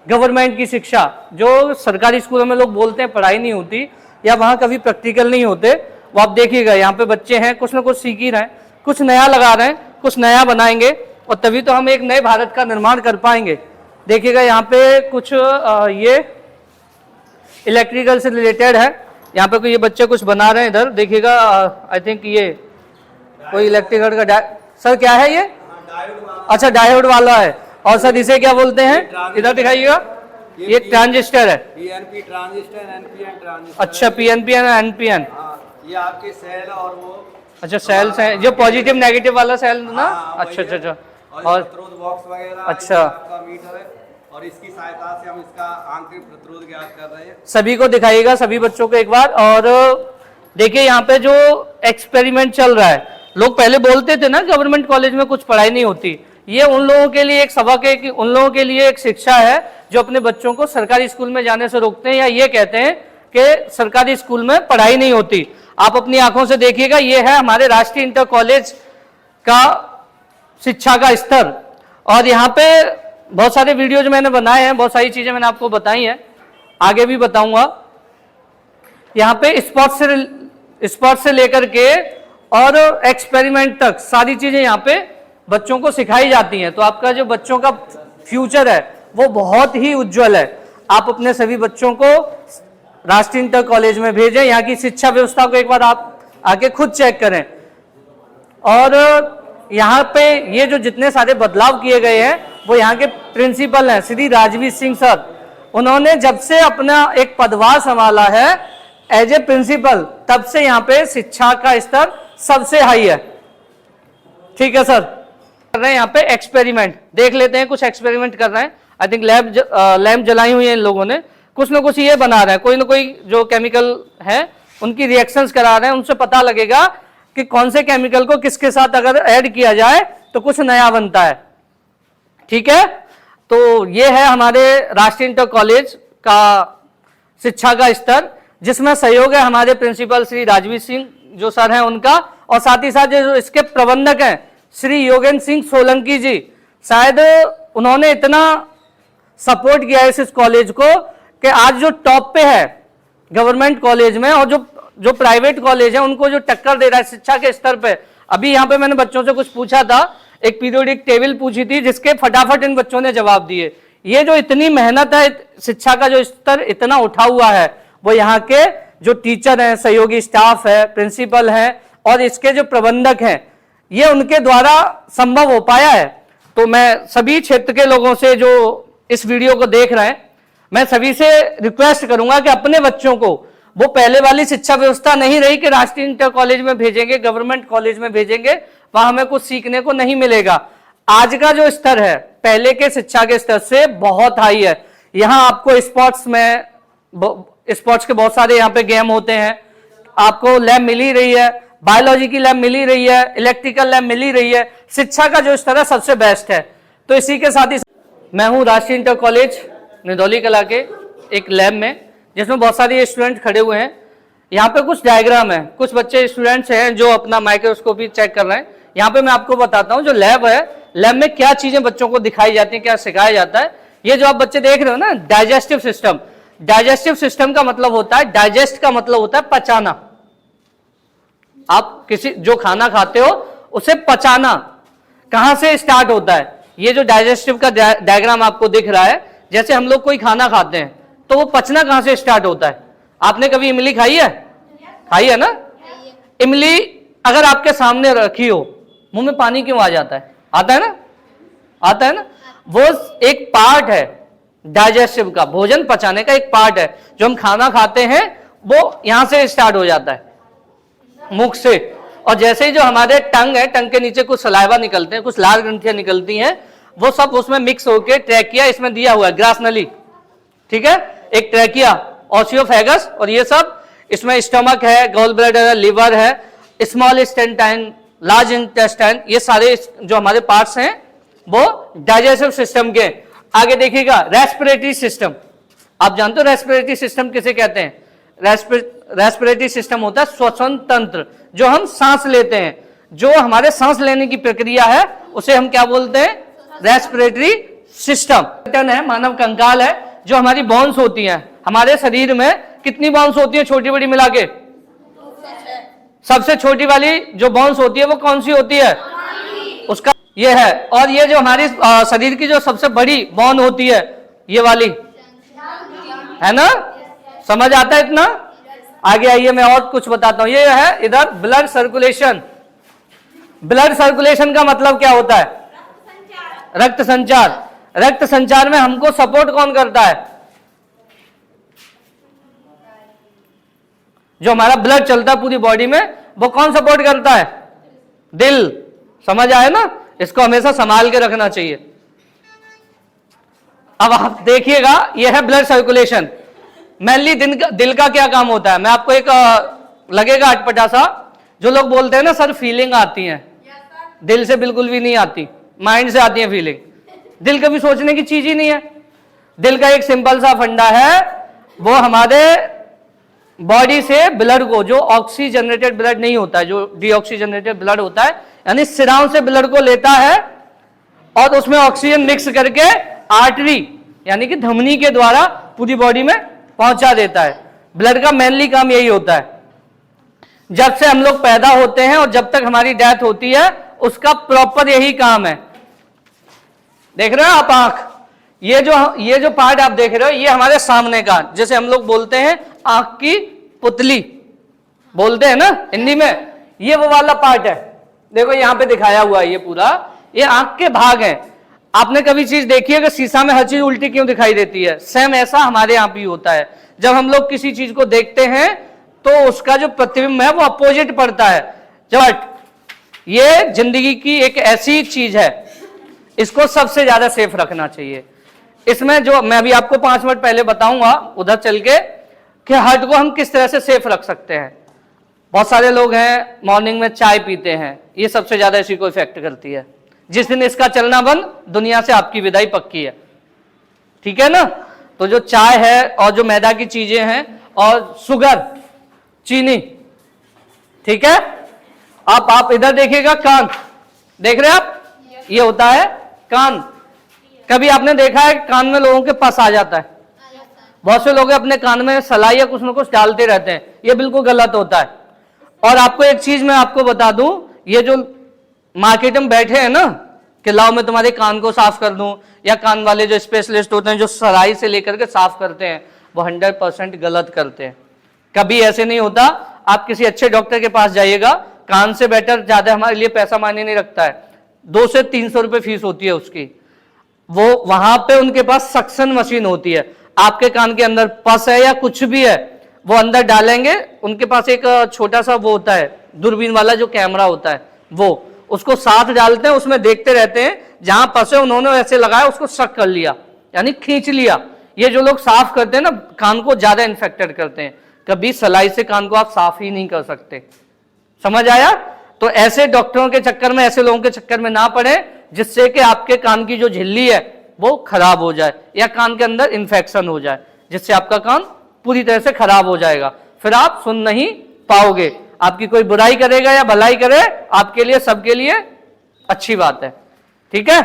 Government की शिक्षा, जो सरकारी स्कूलों में लोग बोलते हैं पढ़ाई नहीं होती या वहाँ कभी प्रैक्टिकल नहीं होते, वो आप देखिएगा यहाँ पे बच्चे हैं कुछ ना कुछ सीख ही रहे हैं, कुछ नया लगा रहे हैं, कुछ नया बनाएंगे और तभी तो हम एक नए भारत का निर्माण कर पाएंगे। देखिएगा यहाँ पे कुछ ये इलेक्ट्रिकल से रिलेटेड है, यहाँ पे कोई ये बच्चे कुछ बना रहे हैं। इधर देखिएगा आई थिंक ये कोई इलेक्ट्रिकल का सर क्या है ये? अच्छा डायोड वाला है। और सर इसे क्या बोलते हैं? इधर दिखाइएगा, ये ट्रांजिस्टर है। PNP transistor, NPN transistor. अच्छा पीएनपी और एनपीएन, ये आपके सेल और वो अच्छा सेल्स हैं, जो पॉजिटिव नेगेटिव वाला सेल ना। अच्छा अच्छा अच्छा। और प्रतिरोध बॉक्स वगैरह अच्छा आपका मीटर है और इसकी सहायता से हम इसका आंतरिक प्रतिरोध ज्ञात कर रहे हैं। सभी को दिखाइएगा, सभी बच्चों को एक बार। और देखिए यहाँ पे जो एक्सपेरिमेंट चल रहा है, लोग पहले बोलते थे ना गवर्नमेंट कॉलेज में कुछ पढ़ाई नहीं होती, ये उन लोगों के लिए एक सबक है कि उन लोगों के लिए एक शिक्षा है जो अपने बच्चों को सरकारी स्कूल में जाने से रोकते हैं या ये कहते हैं कि सरकारी स्कूल में पढ़ाई नहीं होती। आप अपनी आंखों से देखिएगा, ये है हमारे राष्ट्रीय इंटर कॉलेज का शिक्षा का स्तर। और यहाँ पे बहुत सारे वीडियो जो मैंने बनाए हैं, बहुत सारी चीजें मैंने आपको बताई हैं, आगे भी बताऊंगा। यहाँ पे स्पोर्ट्स से लेकर के और एक्सपेरिमेंट तक सारी चीजें यहाँ पे बच्चों को सिखाई जाती हैं। तो आपका जो बच्चों का फ्यूचर है वो बहुत ही उज्जवल है। आप अपने सभी बच्चों को राष्ट्रीय इंटर कॉलेज में भेजें, यहाँ की शिक्षा व्यवस्था को एक बार आप आके खुद चेक करें। और यहाँ पे ये जो जितने सारे बदलाव किए गए हैं वो यहाँ के प्रिंसिपल हैं श्री राजवीर सिंह सर। उन्होंने जब से अपना एक पदभार संभाला है एज ए प्रिंसिपल, तब से यहाँ पे शिक्षा का स्तर सबसे हाई है। ठीक है सर, कर रहे हैं यहाँ पे एक्सपेरिमेंट, देख लेते हैं कुछ एक्सपेरिमेंट कर रहे हैं। आई थिंक लैम्प जलाई हुई है इन लोगों ने, कुछ ना कुछ ये बना रहे हैं, कोई ना कोई जो केमिकल है उनकी रिएक्शंस करा रहे हैं। उनसे पता लगेगा कि कौन से केमिकल को किसके साथ अगर ऐड किया जाए तो कुछ नया बनता है। ठीक है, तो ये है हमारे राष्ट्रीय इंटर कॉलेज का शिक्षा का स्तर, जिसमें सहयोग है हमारे प्रिंसिपल श्री राजवीर सिंह जो सर हैं उनका, और साथ ही साथ जो इसके प्रबंधक हैं श्री योगेंद्र सिंह सोलंकी जी। शायद उन्होंने इतना सपोर्ट किया है इस कॉलेज को कि आज जो टॉप पे है गवर्नमेंट कॉलेज में, और जो प्राइवेट कॉलेज है उनको जो टक्कर दे रहा है शिक्षा के स्तर पे। अभी यहाँ पे मैंने बच्चों से कुछ पूछा था, एक पीरियोडिक टेबल पूछी थी जिसके फटाफट इन बच्चों ने जवाब दिए। ये जो इतनी मेहनत है, शिक्षा का जो स्तर इतना उठा हुआ है, वो यहाँ के जो टीचर हैं, सहयोगी स्टाफ है, प्रिंसिपल हैं और इसके जो प्रबंधक हैं, ये उनके द्वारा संभव हो पाया है। तो मैं सभी क्षेत्र के लोगों से जो इस वीडियो को देख रहे हैं, मैं सभी से रिक्वेस्ट करूंगा कि अपने बच्चों को वो पहले वाली शिक्षा व्यवस्था नहीं रही कि राष्ट्रीय इंटर कॉलेज में भेजेंगे, गवर्नमेंट कॉलेज में भेजेंगे, वहां हमें कुछ सीखने को नहीं मिलेगा। आज का जो स्तर है पहले के शिक्षा के स्तर से बहुत हाई है। यहाँ आपको स्पोर्ट्स के बहुत सारे यहाँ पे गेम होते हैं, आपको लैब मिल ही रही है, बायोलॉजी की लैब मिल ही रही है, इलेक्ट्रिकल लैब मिल ही रही है। शिक्षा का जो स्तर है सबसे बेस्ट है। तो इसी के साथ ही मैं हूँ राष्ट्रीय इंटर कॉलेज निधौली कला के एक लैब में, जिसमें बहुत सारे स्टूडेंट खड़े हुए हैं। यहाँ पे कुछ डायग्राम है, कुछ बच्चे स्टूडेंट्स हैं जो अपना माइक्रोस्कोपी चेक कर रहे हैं। यहाँ पे मैं आपको बताता हूँ जो लैब है, लैब में क्या चीजें बच्चों को दिखाई जाती हैं, क्या सिखाया जाता है। ये जो आप बच्चे देख रहे हो ना, डाइजेस्टिव सिस्टम, डाइजेस्टिव सिस्टम का मतलब होता है, डाइजेस्ट का मतलब होता है पचाना। आप किसी जो खाना खाते हो उसे पचाना कहां से स्टार्ट होता है। ये जो डाइजेस्टिव का डायग्राम आपको दिख रहा है, जैसे हम लोग कोई खाना खाते हैं तो वो पचना कहां से स्टार्ट होता है। आपने कभी इमली खाई है? खाई है ना? इमली अगर आपके सामने रखी हो, मुंह में पानी क्यों आ जाता है? आता है ना? आता है ना? वो एक पार्ट है डाइजेस्टिव का, भोजन पचाने का एक पार्ट है। जो हम खाना खाते हैं वो यहां से स्टार्ट हो जाता है, मुख से। और जैसे ही जो हमारे टंग है, टंग के नीचे कुछ सलाइवा निकलते हैं, कुछ लाल ग्रंथियां निकलती हैं, वो सब उसमें मिक्स होकर ट्रैकिया इसमें दिया हुआ है, ग्रास नली, ठीक है, एक ट्रैकिया, ओसियोफेगस, और ये सब इसमें स्टमक है, गॉल ब्लैडर है, लिवर है, स्मॉल इंटेस्टाइन, लार्ज इंटेस्टाइन, ये सारे जो हमारे पार्ट्स हैं वो डाइजेस्टिव सिस्टम के। आगे देखिएगा रेस्पिरेटरी सिस्टम। आप जानते हो रेस्पिरेटरी सिस्टम किसे कहते हैं? रेस्पिरेटरी सिस्टम होता है श्वसन तंत्र, जो हम सांस लेते हैं, जो हमारे सांस लेने की प्रक्रिया है उसे हम क्या बोलते हैं? रेस्पिरेटरी सिस्टम है, मानव कंकाल है, जो हमारी बोन्स होती हैं। हमारे शरीर में कितनी बोन्स होती है छोटी बड़ी मिला के? सबसे छोटी वाली जो बोन्स होती है वो कौन सी होती है? उसका ये है। और ये जो हमारी शरीर की जो सबसे बड़ी बोन होती है, ये वाली है ना? समझ आता है इतना? आगे आइए मैं और कुछ बताता हूं। ये है इधर ब्लड सर्कुलेशन। ब्लड सर्कुलेशन का मतलब क्या होता है? रक्त संचार। रक्त संचार में हमको सपोर्ट कौन करता है? जो हमारा ब्लड चलता है पूरी बॉडी में, वो कौन सपोर्ट करता है? दिल। समझ आए ना? इसको हमेशा संभाल के रखना चाहिए। अब आप देखिएगा, यह है ब्लड सर्कुलेशन। मेनली दिल का क्या काम होता है? मैं आपको एक लगेगा अटपटा सा, जो लोग बोलते हैं ना सर फीलिंग आती है, दिल से बिल्कुल भी नहीं आती, माइंड से आती है फीलिंग। दिल कभी सोचने की चीज ही नहीं है। दिल का एक सिंपल सा फंडा है, वो हमारे बॉडी से ब्लड को, जो ऑक्सीजनेटेड ब्लड नहीं होता है, जो डीऑक्सीजनेटेड ब्लड होता है, यानी सिराओं से ब्लड को लेता है और उसमें ऑक्सीजन मिक्स करके आर्टरी यानी कि धमनी के द्वारा पूरी बॉडी में पहुंचा देता है। ब्लड का मेनली काम यही होता है। जब से हम लोग पैदा होते हैं और जब तक हमारी डेथ होती है, उसका प्रॉपर यही काम है। देख रहे हो आप आंख? ये जो पार्ट आप देख रहे हो, ये हमारे सामने का, जैसे हम लोग बोलते हैं आंख की पुतली बोलते हैं ना हिंदी में, ये वो वाला पार्ट है। देखो यहां पे दिखाया हुआ है, ये पूरा ये आंख के भाग हैं। आपने कभी चीज देखी है कि शीशा में हर चीज उल्टी क्यों दिखाई देती है? सेम ऐसा हमारे यहाँ भी होता है। जब हम लोग किसी चीज को देखते हैं तो उसका जो प्रतिबिंब है वो अपोजिट पड़ता है। जब ये जिंदगी की एक ऐसी चीज है, इसको सबसे ज्यादा सेफ रखना चाहिए। इसमें जो मैं अभी आपको 5 मिनट पहले बताऊंगा उधर चल के, कि हार्ट को हम किस तरह से सेफ रख सकते हैं। बहुत सारे लोग हैं मॉर्निंग में चाय पीते हैं, ये सबसे ज्यादा इसी को इफेक्ट करती है। जिस दिन इसका चलना बंद, दुनिया से आपकी विदाई पक्की है। ठीक है ना? तो जो चाय है और जो मैदा की चीजें हैं और शुगर, चीनी, ठीक है। आप इधर देखिएगा, कान देख रहे हैं आप? ये होता है कान। कभी आपने देखा है कान में लोगों के पास आ जाता है? बहुत से लोग अपने कान में सलाई या कुछ न कुछ डालते रहते हैं, ये बिल्कुल गलत होता है। और आपको एक चीज मैं आपको बता दूं, ये जो मार्केट में बैठे हैं ना कि लाओ मैं तुम्हारे कान को साफ कर दूं, या कान वाले जो स्पेशलिस्ट होते हैं जो सराई से लेकर के साफ करते हैं, वो 100% गलत करते हैं। कभी ऐसे नहीं होता। आप किसी अच्छे डॉक्टर के पास जाइएगा, कान से बेटर ज्यादा हमारे लिए पैसा मायने नहीं रखता है। 200 से 300 रुपए फीस होती है उसकी। वो वहां पे उनके पास सक्शन मशीन होती है। आपके कान के अंदर पस है या कुछ भी है, वो अंदर डालेंगे। उनके पास एक छोटा सा वो होता है, दूरबीन वाला जो कैमरा होता है, वो उसको साथ डालते हैं, उसमें देखते रहते हैं। जहां पस है उन्होंने ऐसे लगाया, उसको शक कर लिया, यानी खींच लिया। ये जो लोग साफ करते हैं ना, कान को ज्यादा इन्फेक्टेड करते हैं। कभी सलाई से कान को आप साफ ही नहीं कर सकते। समझ आया? तो ऐसे डॉक्टरों के चक्कर में, ऐसे लोगों के चक्कर में ना पड़े, जिससे कि आपके कान की जो झिल्ली है वो खराब हो जाए या कान के अंदर इन्फेक्शन हो जाए, जिससे आपका कान पूरी तरह से खराब हो जाएगा। फिर आप सुन नहीं पाओगे। आपकी कोई बुराई करेगा या भलाई करे, आपके लिए, सबके लिए अच्छी बात है। ठीक है?